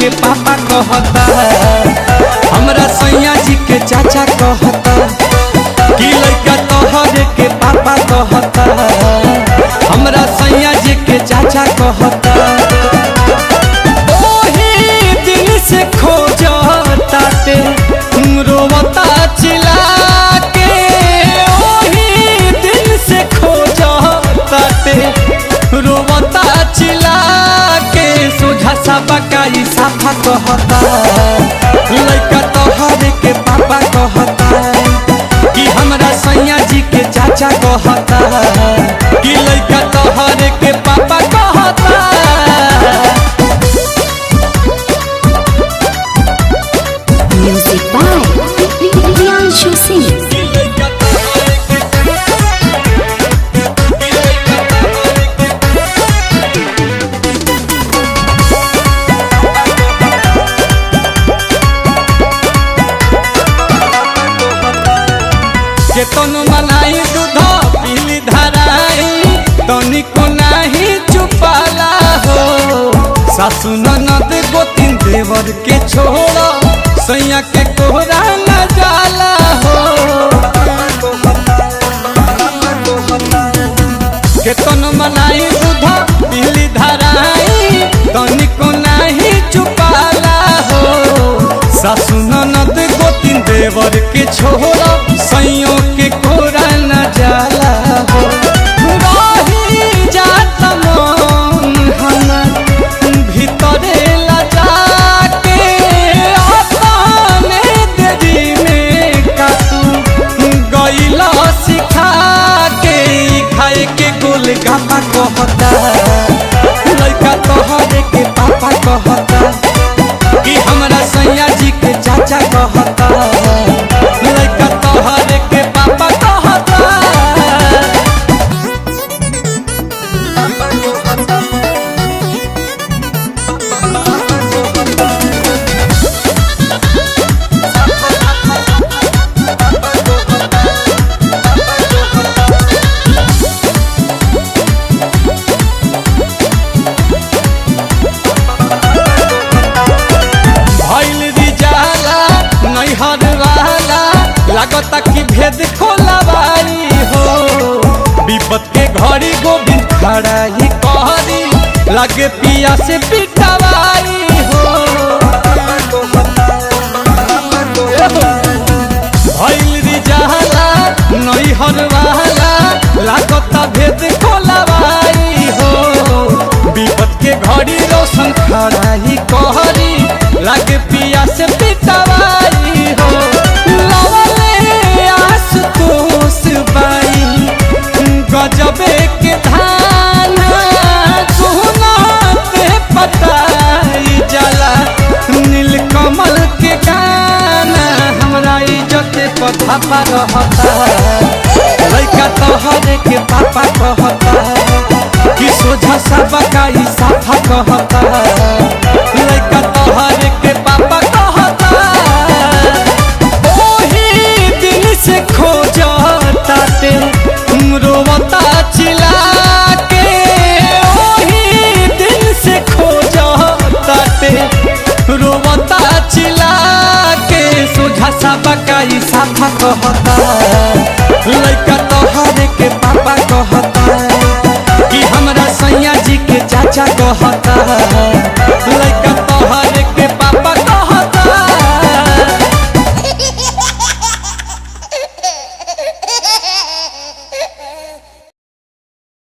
के पापा कहता, हमरा सैया जी के चाचा कहता कि लड़का तोहरे के पापा कहता, हमरा सैया जी के चाचा कहता। ओही दिन से खोजता ते रोवता चिल्ला के, ओही दिन से खोजता ते रोवता चिल्ला के। सोझा सा बकाई साफा कहता, लड़का तोहरे के पापा कहता कि हमरा सैया जी के चाचा कहता कि लड़का तोहरे के पापा कहता। Music by Priyanshu Singh. केतन मनाई दूध पीली धराई तनिको नाही चुपाला हो। सासु ननद गोतिन देवर के छोड़ा सैया के कोहरा न जाला हो। केतन मनाई दूध पीली धराई तनिको नाही चुपाला हो। सासु ननद गोतिन देवर के छोड़ा सैयों के कोरा न जाला हो। रही जात मन हमर भीतरे लजा के, अपने देरी में कातू गइला सिखा के। खाए के गोलगप्पा कहता, लड़का तोहरे के पापा कहता कि हमरा सैया जी के चाचा कहता, लड़का तोहरे के पापा कहता। लागता कि भेद खोलवाई हो। विपत के घड़ी गोविंद खड़ा ही कहरी, लागे पिया से पिटवाई हो। भइल रिजाला नैहर वाला, लागता भेद खोलवाई हो। विपत के घड़ी रोशन खड़ा ही कहरी, लागे पिया से पिटवाई हो। गजबे के धान सुनाते पताई जला, नीलकमल के गाना हमरा इज्जत पथा पर रहता। लड़का तोहरे के पापा कहता कि सोझा सा बकाई साफा कहता, लड़का तोहरे के पापा कहता। ओही दिन से खोजता ते रोवता चिल्ला के, ओही दिन से खोजता ते रोवता चिल्ला के। सोझा सा बकाई साफा कहता, लड़का तोहरे के पापा कहता कि हमरा सैया जी के चाचा कहता।